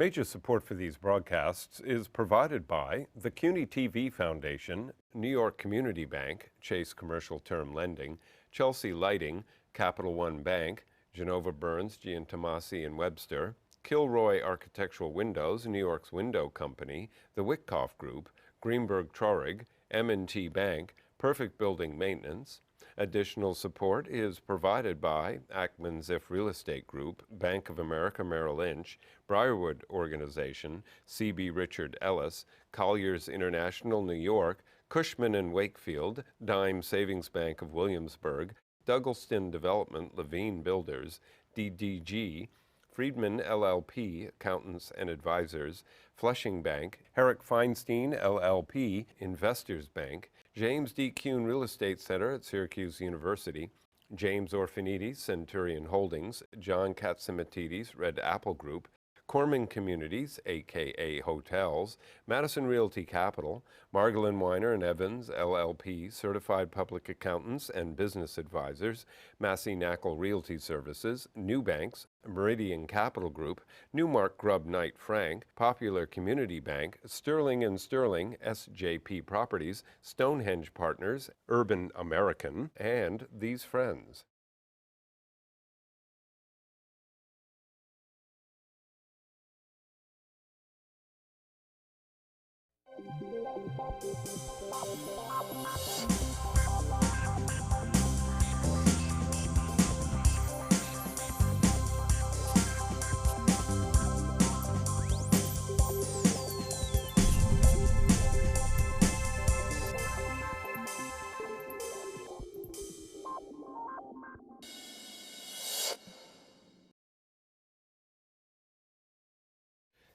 Major support for these broadcasts is provided by the CUNY TV Foundation, New York Community Bank, Chase Commercial Term Lending, Chelsea Lighting, Capital One Bank, Genova Burns, Giantomasi and Webster, Kilroy Architectural Windows, New York's Window Company, the Witkoff Group, Greenberg Traurig, M&T Bank, Perfect Building Maintenance. Additional support is provided by Ackman Ziff Real Estate Group, Bank of America Merrill Lynch, Briarwood Organization, C.B. Richard Ellis, Colliers International New York, Cushman and Wakefield, Dime Savings Bank of Williamsburg, Douglaston Development, Levine Builders, DDG, Friedman LLP, Accountants and Advisors, Flushing Bank, Herrick Feinstein LLP, Investors Bank, James D. Kuhn Real Estate Center at Syracuse University, James Orphanides, Centurion Holdings, John Katsimatidis, Red Apple Group, Corman Communities, a.k.a. Hotels, Madison Realty Capital, Margolin Weiner and Evans, LLP, Certified Public Accountants and Business Advisors, Massey Knackle Realty Services, New Banks, Meridian Capital Group, Newmark Grubb Knight Frank, Popular Community Bank, Sterling and Sterling, SJP Properties, Stonehenge Partners, Urban American, and These Friends.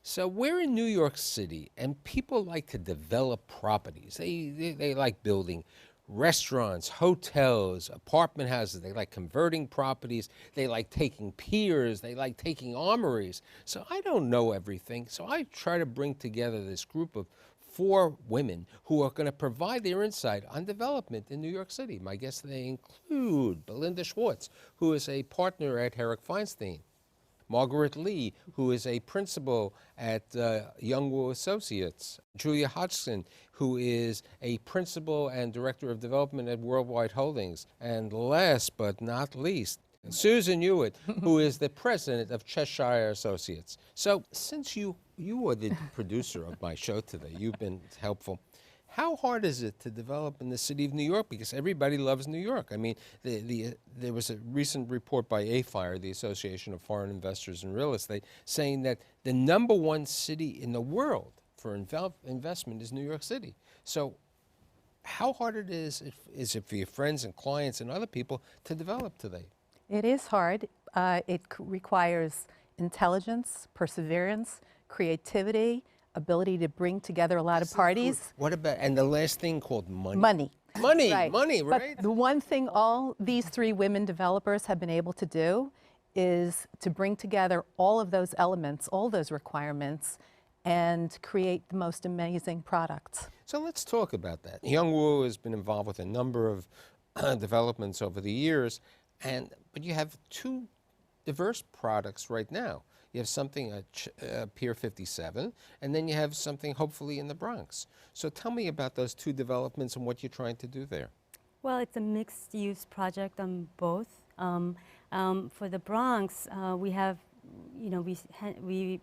So we're in New York City, and people like to develop properties. They like building restaurants, hotels, apartment houses. They like converting properties. They like taking piers. They like taking armories. So I don't know everything. So I try to bring together this group of 4 women who are going to provide their insight on development in New York City. My guests, they include Belinda Schwartz, who is a partner at Herrick Feinstein. Margarette Lee, who is a principal at YoungWoo Associates. Julia Hodgson, who is a principal and director of development at Worldwide Holdings. And last but not least, Susan Hewitt, who is the president of Cheshire Associates. So since you are the producer of my show today, you've been helpful. How hard is it to develop in the city of New York? Because everybody loves New York. I mean, there was a recent report by AFIRE, the Association of Foreign Investors in Real Estate, saying that the #1 city in the world for investment is New York City. So how hard is it for your friends and clients and other people to develop today? It is hard. It requires intelligence, perseverance, creativity, ability to bring together a lot of parties. What about, and the last thing called money? Money, right. Money, right? But the one thing all these 3 women developers have been able to do is to bring together all of those elements, all those requirements, and create the most amazing products. So let's talk about that. YoungWoo has been involved with a number of developments over the years, but you have 2 diverse products right now. You have something at Pier 57, and then you have something hopefully in the Bronx. So tell me about those 2 developments and what you're trying to do there. Well, it's a mixed-use project on both. For the Bronx, we have, we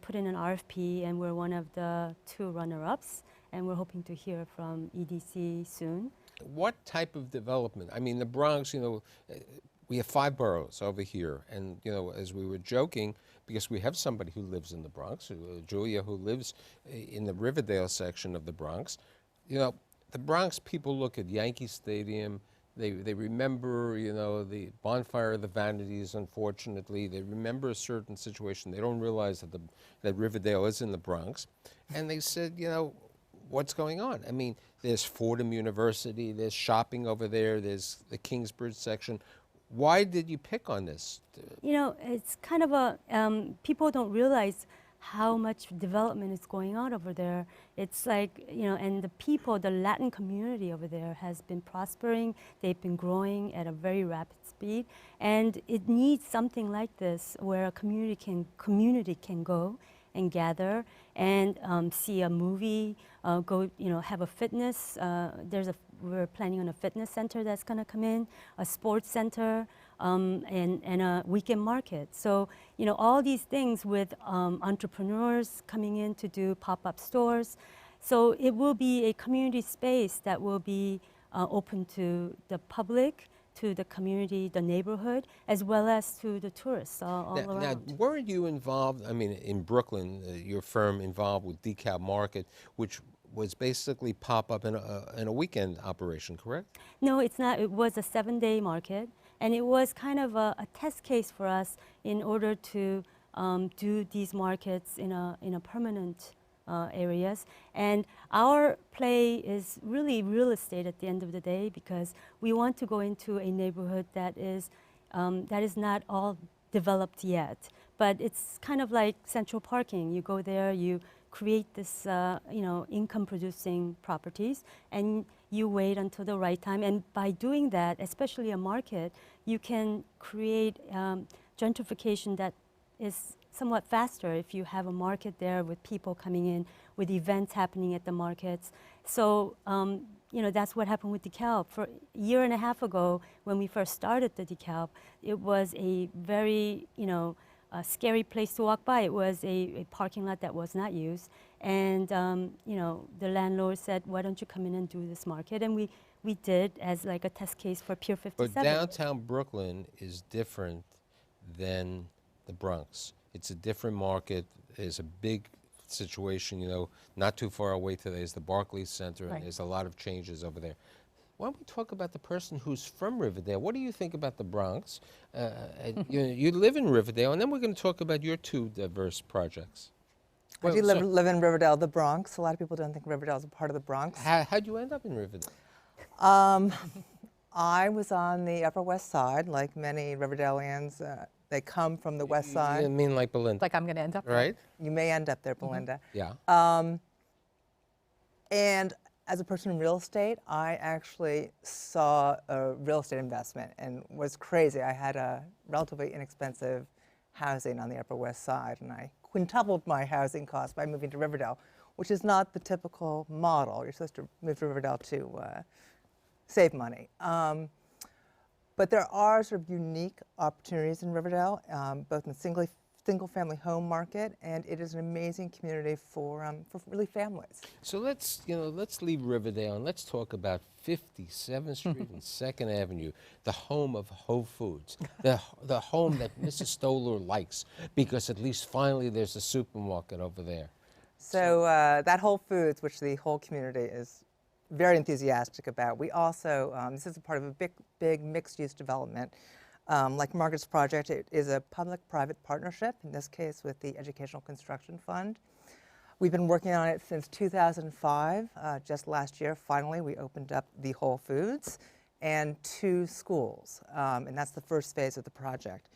put in an RFP, and we're one of the 2 runner-ups, and we're hoping to hear from EDC soon. What type of development? I mean, the Bronx, we have 5 boroughs over here, and as we were joking, because we have somebody who lives in the Bronx, Julia, who lives in the Riverdale section of the Bronx. The Bronx people look at Yankee Stadium, they remember, the bonfire of the vanities, unfortunately. They remember a certain situation. They don't realize that Riverdale is in the Bronx. And they said, what's going on? I mean, there's Fordham University, there's shopping over there, there's the Kingsbridge section. Why did you pick on this? It's kind of people don't realize how much development is going on over there. It's like, and the people, the Latin community over there has been prospering. They've been growing at a very rapid speed. And it needs something like this where a community can go and gather and see a movie, go, have a fitness. We're planning on a fitness center that's going to come in, a sports center, and a weekend market. So, all these things with entrepreneurs coming in to do pop-up stores. So it will be a community space that will be open to the public, to the community, the neighborhood, as well as to the tourists all around. Now, weren't you involved, in Brooklyn, your firm involved with DeKalb Market, which was basically pop-up in a weekend operation, correct? No, it's not. It was a 7-day market, and it was kind of a test case for us in order to do these markets in a permanent areas. And our play is really real estate at the end of the day, because we want to go into a neighborhood that is not all developed yet. But it's kind of like central parking. You go there, you create this income-producing properties, and you wait until the right time. And by doing that, especially a market, you can create gentrification that is somewhat faster if you have a market there with people coming in, with events happening at the markets. So, that's what happened with DeKalb. For a year and a half ago, when we first started the DeKalb, it was a very, a scary place to walk by. It was a parking lot that was not used. And, the landlord said, why don't you come in and do this market? And we did as like a test case for Pier 57. But downtown Brooklyn is different than the Bronx. It's a different market. There's a big situation, not too far away today is the Barclays Center, and there's a lot of changes over there. Why don't we talk about the person who's from Riverdale? What do you think about the Bronx? You live in Riverdale, and then we're going to talk about your two diverse projects. I do live in Riverdale, the Bronx. A lot of people don't think Riverdale is a part of the Bronx. How'd you end up in Riverdale? I was on the Upper West Side, like many Riverdalians. They come from the West Side. You mean like Belinda? Like I'm going to end up there. Right? You may end up there, Belinda. Yeah. And as a person in real estate, I actually saw a real estate investment and was crazy. I had a relatively inexpensive housing on the Upper West Side, and I quintupled my housing costs by moving to Riverdale, which is not the typical model. You're supposed to move to Riverdale to save money. But there are sort of unique opportunities in Riverdale, both in the single-family home market, and it is an amazing community for really families. So let's leave Riverdale and let's talk about 57th Street and 2nd Avenue, the home of Whole Foods, the home that Mrs. Stoller likes, because at least finally there's a supermarket over there. So that Whole Foods, which the whole community is very enthusiastic about. We also, this is a part of a big mixed-use development. Like Margarette's project, it is a public-private partnership, in this case with the Educational Construction Fund. We've been working on it since 2005. Just last year, finally, we opened up the Whole Foods and 2 schools, and that's the first phase of the project.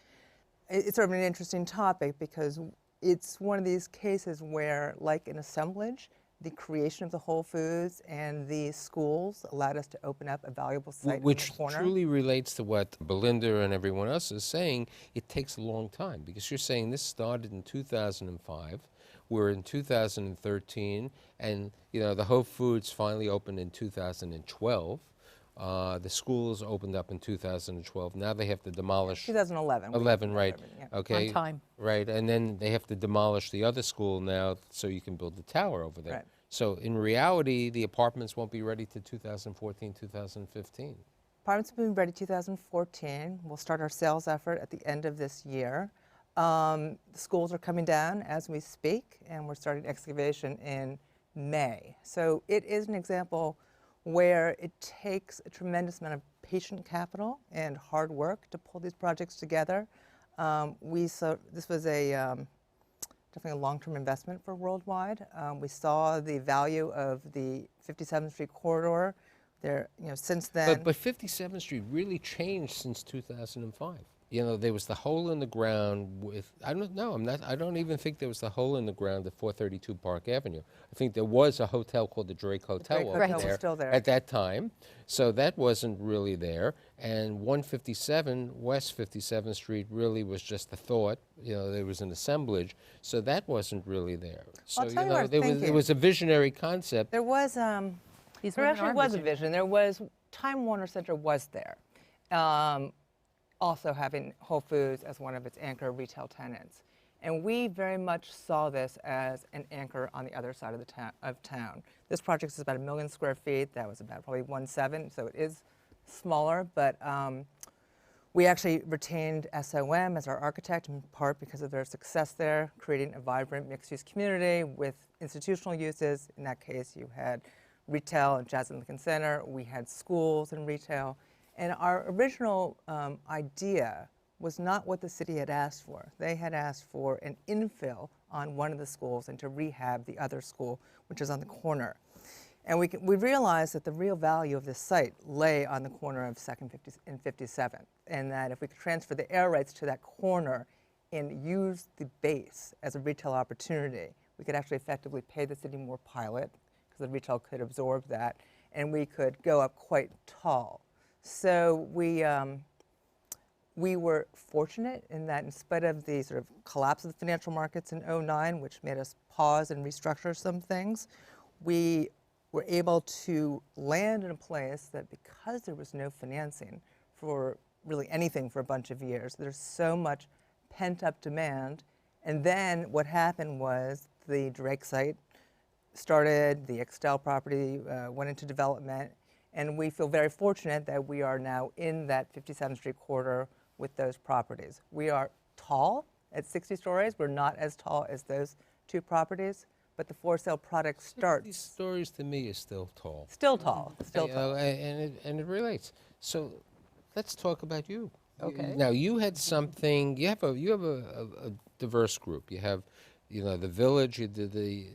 It's sort of an interesting topic because it's one of these cases where, like an assemblage, the creation of the Whole Foods and the schools allowed us to open up a valuable site Which in the corner. truly relates to what Belinda and everyone else is saying. It takes a long time, because you're saying this started in 2005. We're in 2013, and the Whole Foods finally opened in 2012. The schools opened up in 2012. Now they have to demolish. 2011. 11, right? Yeah. Okay. On time. Right, and then they have to demolish the other school now, so you can build the tower over there. Right. So in reality, the apartments won't be ready to 2014, 2015. Apartments will be ready 2014. We'll start our sales effort at the end of this year. The schools are coming down as we speak, and we're starting excavation in May. So it is an example where it takes a tremendous amount of patient capital and hard work to pull these projects together. This was definitely a long-term investment for Worldwide. We saw the value of the 57th Street corridor there. Since then. But 57th Street really changed since 2005. you know, there was the hole in the ground with, I don't know, I don't even think there was the hole in the ground at 432 Park Avenue. I think there was a hotel called the Drake Hotel Drake over Hotel was there still there. at that time. So that wasn't really there. And 157, West 57th Street really was just a thought. You know, there was an assemblage. So that wasn't really there. So, tell you what I was there thinking. was a visionary concept. There was, These there women actually are was a visionary. vision. There was, Time Warner Center was there. Also having Whole Foods as one of its anchor retail tenants. And we very much saw this as an anchor on the other side of the town. This project is about 1 million square feet. That was about probably 1.7, so it is smaller, but we actually retained SOM as our architect, in part because of their success there, creating a vibrant mixed-use community with institutional uses. In that case, you had retail and Jazz and Lincoln Center. We had schools and retail. And our original idea was not what the city had asked for. They had asked for an infill on one of the schools and to rehab the other school, which is on the corner. And we realized that the real value of this site lay on the corner of 2nd and 57th, and that if we could transfer the air rights to that corner and use the base as a retail opportunity, we could actually effectively pay the city more pilot, because the retail could absorb that, and we could go up quite tall. So we were fortunate in that, in spite of the sort of collapse of the financial markets in '09, which made us pause and restructure some things, we were able to land in a place that, because there was no financing for really anything for a bunch of years, there's so much pent-up demand. And then what happened was the Drake site started, the Extel property went into development, and we feel very fortunate that we are now in that 57th Street corridor with those properties. We are tall at 60 stories. We're not as tall as those two properties, but the for sale product starts. 60 stories to me is still tall. Still tall, still You tall. know, and it relates. So let's talk about you. Okay. Now you had something. You have a diverse group. You have, you know, the Village. You did the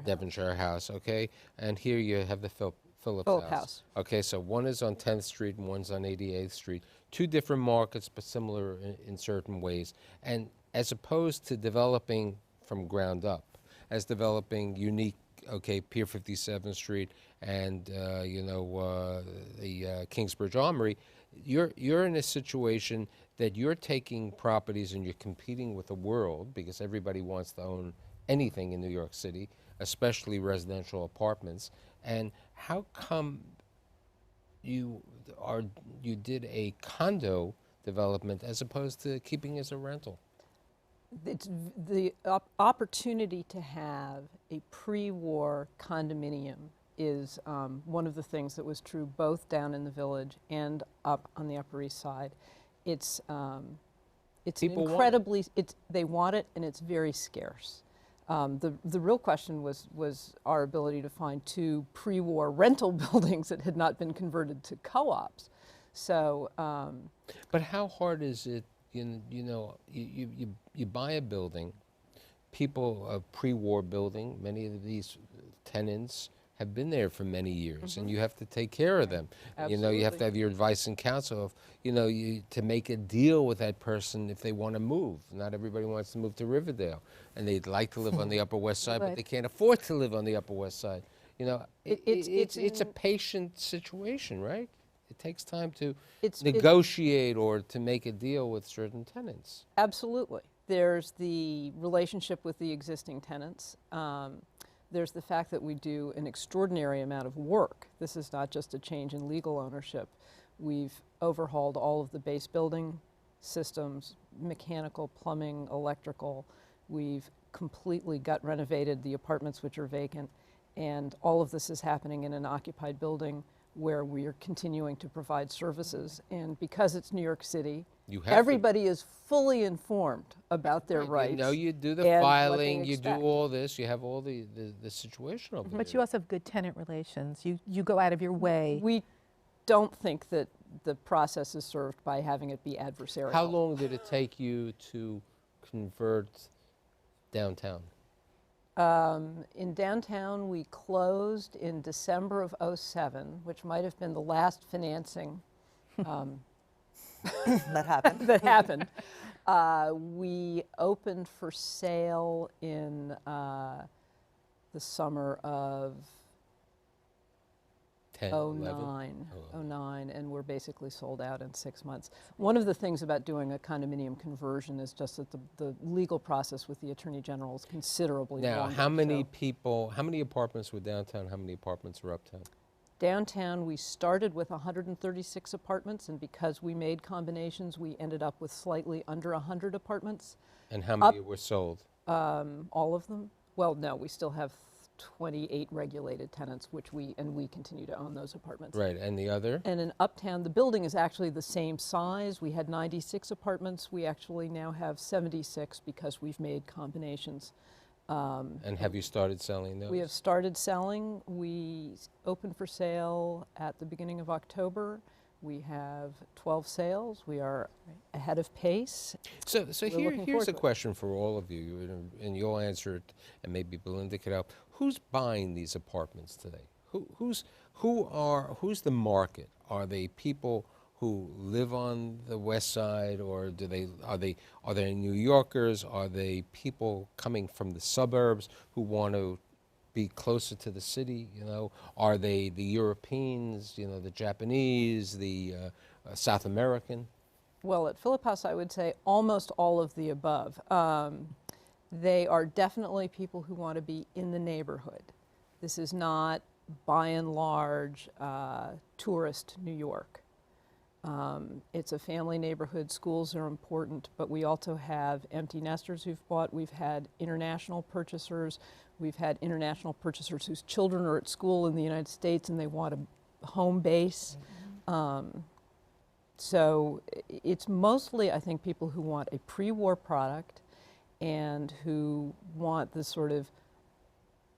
Devonshire House. Okay, and here you have the Phillips House. Okay, so one is on 10th Street and one's on 88th Street. Two different markets, but similar in certain ways. And as opposed to developing from ground up, as developing unique, okay, Pier 57th Street and you know, the Kingsbridge Armory, you're in a situation that you're taking properties and you're competing with the world, because everybody wants to own anything in New York City, especially residential apartments. And how come you did a condo development as opposed to keeping as a rental? It's the opportunity to have a pre-war condominium is one of the things that was true both down in the Village and up on the Upper East Side. It's People incredibly, they want it, and it's very scarce. The real question was our ability to find two pre-war rental buildings that had not been converted to co-ops. So, but how hard is it? You buy a building, people, a pre-war building, many of these tenants have been there for many years, and you have to take care of them. You know, you have to have your advice and counsel of, you know, to make a deal with that person if they want to move. Not everybody wants to move to Riverdale, and they'd like to live on the Upper West Side, but they can't afford to live on the Upper West Side. You know, it's a patient situation, right? It takes time to negotiate or to make a deal with certain tenants. Absolutely. There's the relationship with the existing tenants. There's the fact that we do an extraordinary amount of work. This is not just a change in legal ownership. We've overhauled all of the base building systems, mechanical, plumbing, electrical. We've completely gut renovated the apartments which are vacant. And all of this is happening in an occupied building where we are continuing to provide services. And because it's New York City, everybody is fully informed about their rights. You know, you do the and filing, you do all this, you have all the situation over there. But you also have good tenant relations. You go out of your way. We don't think that the process is served by having it be adversarial. How long did it take you to convert downtown? In downtown, we closed in December of '07, which might have been the last financing that happened. that happened. We opened for sale in the summer of 10, 11? 09, and we're basically sold out in 6 months. One of the things about doing a condominium conversion is just that the legal process with the Attorney General is considerably Now, longer. how many so people, how many apartments were downtown, how many apartments are uptown? downtown, we started with 136 apartments, and because we made combinations, we ended up with slightly under 100 apartments. And how many were sold? All of them? Well, no, we still have 28 regulated tenants, which we continue to own those apartments. Right, and the other? And in Uptown, the building is actually the same size. We had 96 apartments. We actually now have 76 because we've made combinations. And have you started selling those? We have started selling. We opened for sale at the beginning of October. We have 12 sales. We are ahead of pace. So looking here's forward a to it. question for all of you, and you'll answer it, and maybe Belinda could help. Who's buying these apartments today? Who's the market? Are they people who live on the west side, or are they New Yorkers? Are they people coming from the suburbs who want to be closer to the city? You know, are they the Europeans? You know, the Japanese, the South American? Well, at Phillip House, I would say almost all of the above. They are definitely people who want to be in the neighborhood. This is not, by and large, tourist New York. It's a family neighborhood. Schools are important, but we also have empty nesters who've bought. We've had international purchasers. We've had international purchasers whose children are at school in the United States and they want a home base. So it's mostly, I think, people who want a pre-war product and who want the sort of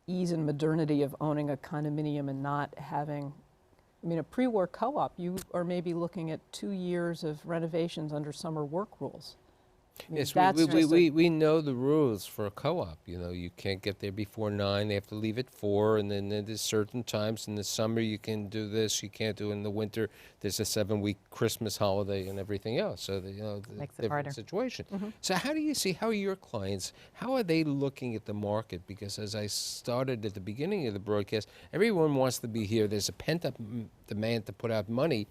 ease and modernity of owning a condominium and not having, I mean, a pre-war co-op, you are maybe looking at 2 years of renovations under summer work rules. I mean, Yes, that's just we know the rules for a co-op. You know, you can't get there before 9. They have to leave at 4, and then there's certain times in the summer you can do this. You can't do it in the winter. There's a 7-week Christmas holiday and everything else. So you know, the Makes it different harder. situation. So how do you see? How are your clients? How are they looking at the market? Because as I started at the beginning of the broadcast, everyone wants to be here. There's a pent-up demand to put out money,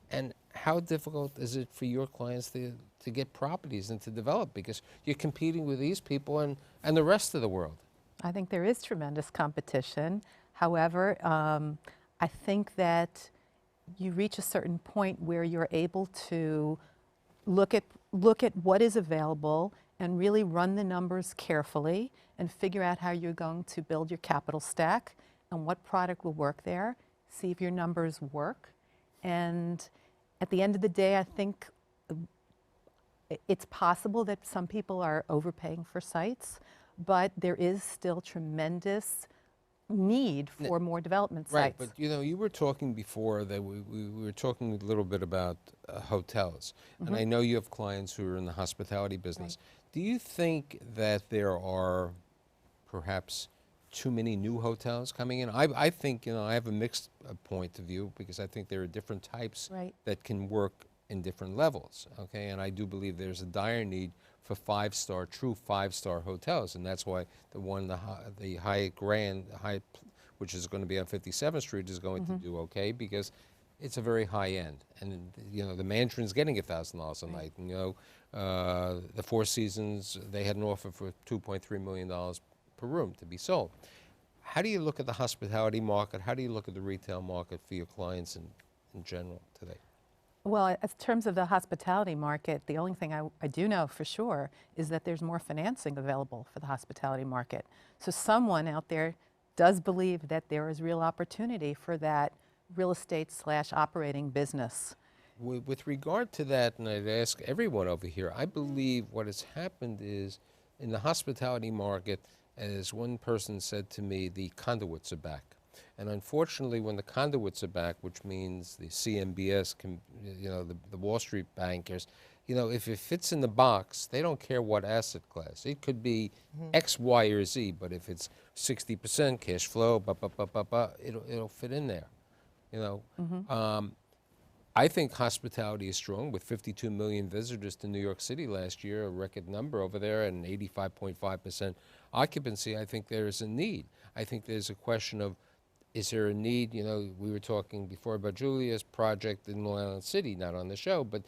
and how difficult is it for your clients to get properties and to develop, because you're competing with these people and the rest of the world? I think there is tremendous competition. However, I think that you reach a certain point where you're able to look at what is available and really run the numbers carefully and figure out how you're going to build your capital stack and what product will work there, see if your numbers work. And at the end of the day, I think it's possible that some people are overpaying for sites, but there is still tremendous need for more development Right, sites. but you know, you were talking before that we were talking a little bit about hotels, and I know you have clients who are in the hospitality business. Do you think that there are perhaps too many new hotels coming in? I think, you know, I have a mixed point of view, because I think there are different types that can work in different levels, okay? And I do believe there's a dire need for true five-star hotels, and that's why the Hyatt Grand, which is going to be on 57th Street, is going to do okay, because it's a very high end, and you know, the Mandarin's getting $1,000 a night, and you know, the Four Seasons, they had an offer for $2.3 million per room to be sold. How do you look at the hospitality market? How do you look at the retail market for your clients in general today? Well, in terms of the hospitality market, the only thing I do know for sure is that there's more financing available for the hospitality market. So someone out there does believe that there is real opportunity for that real estate / operating business. With regard to that, and I'd ask everyone over here, I believe what has happened is in the hospitality market, as one person said to me, the conduits are back. And unfortunately, when the conduits are back, which means the CMBS, you know, the Wall Street bankers, you know, if it fits in the box, they don't care what asset class. It could be X, Y, or Z, but if it's 60% cash flow, it'll fit in there, you know. I think hospitality is strong with 52 million visitors to New York City last year, a record number over there, and 85.5% occupancy. I think there is a need. I think there's a question of, is there a need? You know, we were talking before about Julia's project in Long Island City, not on the show, but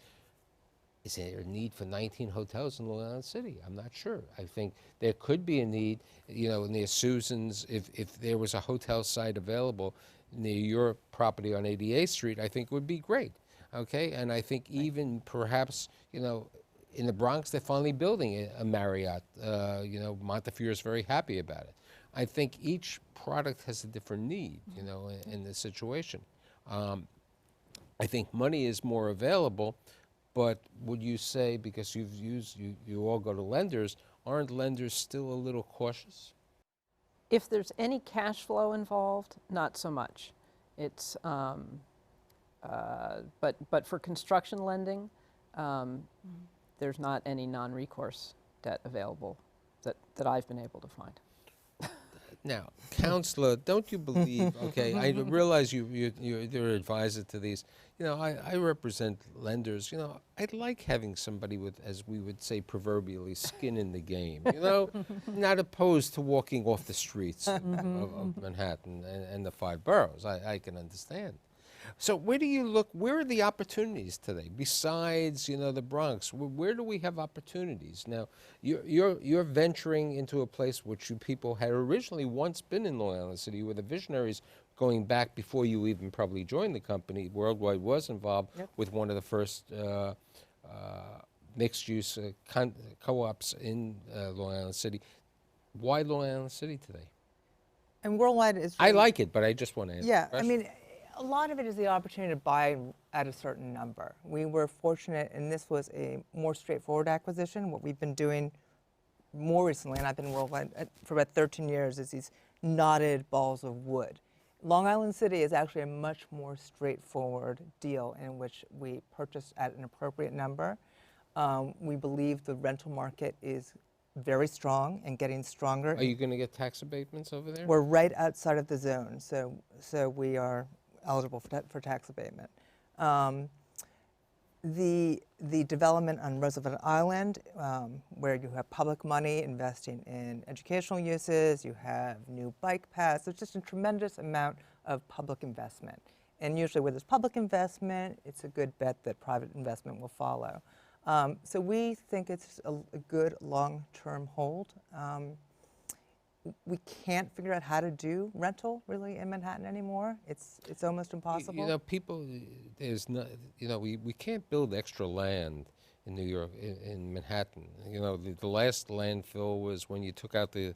is there a need for 19 hotels in Long Island City? I'm not sure. I think there could be a need, you know, near Susan's, if there was a hotel site available near your property on 88th Street, I think would be great, okay? And I think even perhaps, you know, in the Bronx, they're finally building a Marriott. You know, Montefiore is very happy about it. I think each product has a different need, you know, in this situation. I think money is more available, but would you say, because you all go to lenders, aren't lenders still a little cautious? If there's any cash flow involved, not so much. It's, but for construction lending, there's not any non-recourse debt available that I've been able to find. Now, counselor, don't you believe, okay, I realize you're an advisor to these. You know, I represent lenders. You know, I'd like having somebody with, as we would say proverbially, skin in the game, you know, not opposed to walking off the streets of Manhattan and the 5 boroughs. I can understand. So where do you look, where are the opportunities today? Besides, you know, the Bronx, where do we have opportunities? Now, you're venturing into a place which you people had originally once been in Long Island City, where the visionaries going back before you even probably joined the company. Worldwide was involved with one of the first mixed-use co-ops in Long Island City. Why Long Island City today? And Worldwide is... I like it, but I just want to answer Yeah, I mean, a lot of it is the opportunity to buy at a certain number. We were fortunate, and this was a more straightforward acquisition. What we've been doing more recently, and I've been Worldwide for about 13 years, is these knotted balls of wood. Long Island City is actually a much more straightforward deal in which we purchased at an appropriate number. We believe the rental market is very strong and getting stronger. Are you going to get tax abatements over there? We're right outside of the zone, so we are eligible for tax abatement. The development on Roosevelt Island, where you have public money investing in educational uses, you have new bike paths, there's just a tremendous amount of public investment. And usually where there's public investment, it's a good bet that private investment will follow. So we think it's a good long-term hold. We can't figure out how to do rental really in Manhattan anymore. It's almost impossible. You know, people, there's no, you know, we can't build extra land in New York, in Manhattan. You know, the last landfill was when you took out the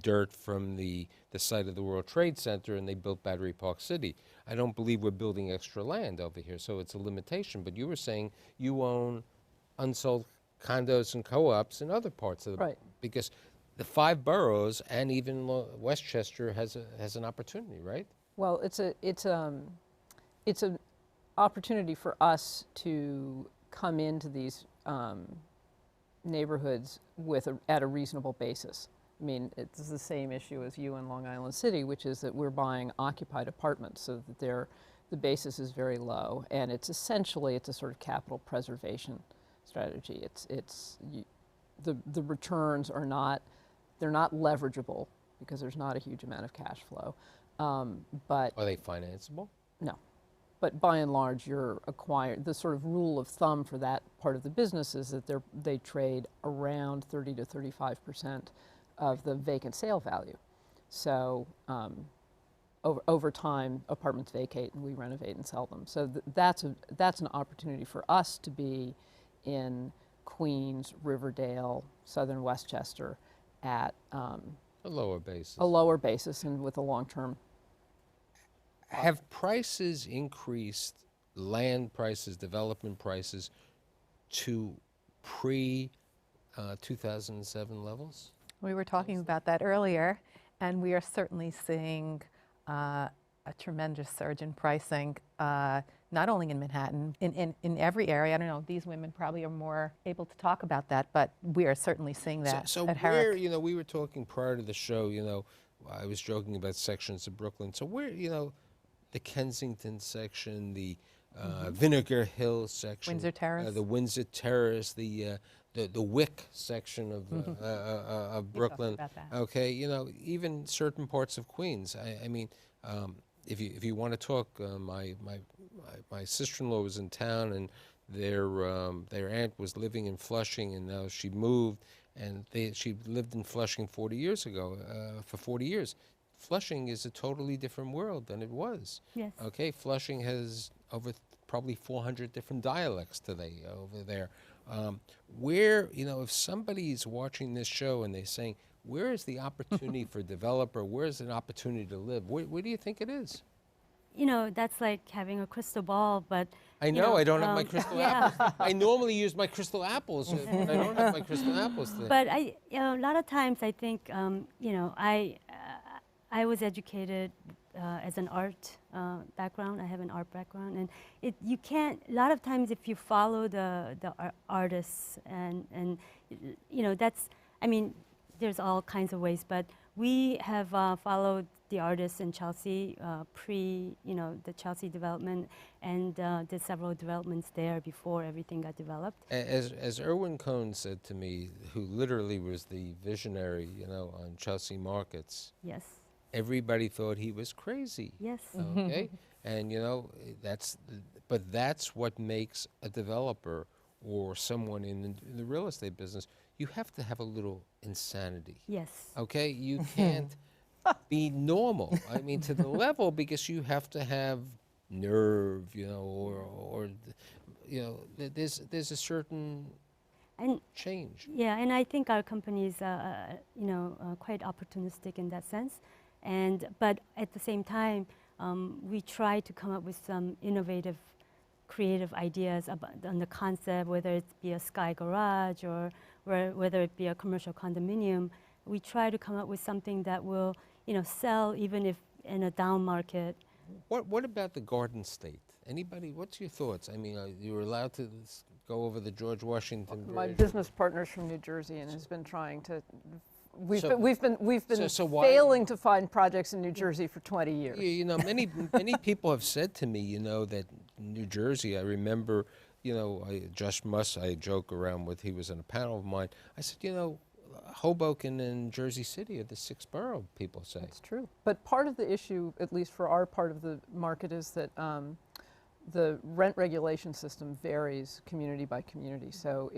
dirt from the site of the World Trade Center and they built Battery Park City. I don't believe we're building extra land over here, so it's a limitation. But you were saying you own unsold condos and co-ops in other parts of the, because the 5 boroughs and even Westchester has an opportunity, right? Well, it's an opportunity for us to come into these neighborhoods at a reasonable basis. I mean, it's the same issue as you in Long Island City, which is that we're buying occupied apartments, so that the basis is very low, and it's a sort of capital preservation strategy. The returns are not. They're not leverageable because there's not a huge amount of cash flow. But are they financeable? No. But by and large, the sort of rule of thumb for that part of the business is that they trade around 30 to 35% of the vacant sale value. So over time, apartments vacate and we renovate and sell them. So that's an opportunity for us to be in Queens, Riverdale, Southern Westchester, at a lower basis. A lower basis and with a long-term. Have prices increased, land prices, development prices, to pre-2007 levels? We were talking about that earlier, and we are certainly seeing a tremendous surge in pricing, not only in Manhattan, in every area. I don't know, these women probably are more able to talk about that, but we are certainly seeing that so at where, Herrick. you know, we were talking prior to the show, you know, I was joking about sections of Brooklyn. So where, you know, the Kensington section, the Vinegar Hill section, Windsor Terrace. the Windsor Terrace, the Wick section of Brooklyn. about that. Okay, you know, even certain parts of Queens. I mean, if you want to talk, my sister-in-law was in town, and their aunt was living in Flushing, and now she moved, and she lived in Flushing 40 years ago. For 40 years, Flushing is a totally different world than it was. Yes. Okay, Flushing has over probably 400 different dialects today over there. Where, you know, if somebody's watching this show and they're saying, where is the opportunity for developer? Where is an opportunity to live? Where do you think it is? You know, that's like having a crystal ball, but I you know, I don't have my crystal yeah. apples. I normally use my crystal apples, but I don't have my crystal apples today. But you know, a lot of times I think, you know, I was educated as an art background. I have an art background, and you can't. A lot of times, if you follow the artists, and you know, that's. I mean, there's all kinds of ways, but we have followed the artists in Chelsea pre, you know, the Chelsea development, and did several developments there before everything got developed. As Erwin Cohn said to me, who literally was the visionary, you know, on Chelsea markets. Yes. Everybody thought he was crazy. Yes. Okay, and you know but that's what makes a developer or someone in the real estate business. You have to have a little insanity. Yes. Okay, you can't be normal. I mean, to the level, because you have to have nerve, you know, or you know, there's a certain And change. yeah, and I think our company is, you know, quite opportunistic in that sense. But at the same time, we try to come up with some innovative, creative ideas on the concept, whether it be a sky garage or whether it be a commercial condominium. We try to come up with something that will, you know, sell even if in a down market. What about the Garden State? Anybody? What's your thoughts? I mean, you were allowed to go over the George Washington Bridge. My business partner's from New Jersey and has been trying to. We've been so why- failing to find projects in New Jersey for 20 years. You know, many people have said to me, you know, that New Jersey. I remember, you know, Josh Muss. I joke around with. He was in a panel of mine. I said, you know, Hoboken and Jersey City are the sixth borough. People say That's true. But part of the issue, at least for our part of the market, is that the rent regulation system varies community by community. So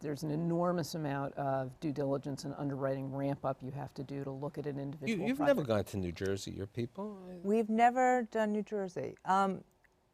there's an enormous amount of due diligence and underwriting ramp up you have to do to look at an individual You've project. never gone to New Jersey, your people? We've never done New Jersey. I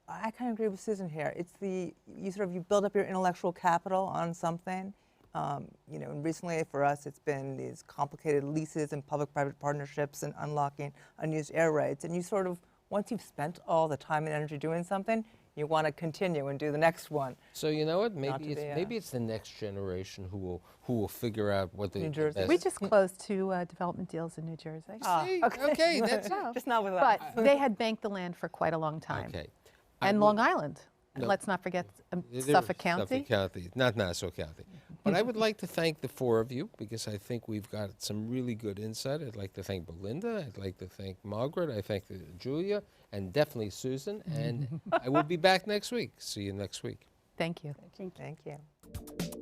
kind of agree with Susan here. It's you build up your intellectual capital on something. You know, and recently for us, it's been these complicated leases and public-private partnerships and unlocking unused air rights. And you sort of, once you've spent all the time and energy doing something, you want to continue and do the next one. So you know what? Not Maybe to it's be, maybe it's the next generation who will figure out what the New Jersey. best- We just closed 2 development deals in New Jersey. See? Okay, that's Just not with us. But they had banked the land for quite a long time. okay. And Long Island. No. Let's not forget There- Suffolk County. Suffolk County, not Nassau County. But I would like to thank the four of you because I think we've got some really good insight. I'd like to thank Belinda. I'd like to thank Margaret. I thank Julia and definitely Susan. And I will be back next week. See you next week. Thank you. Thank you. Thank you.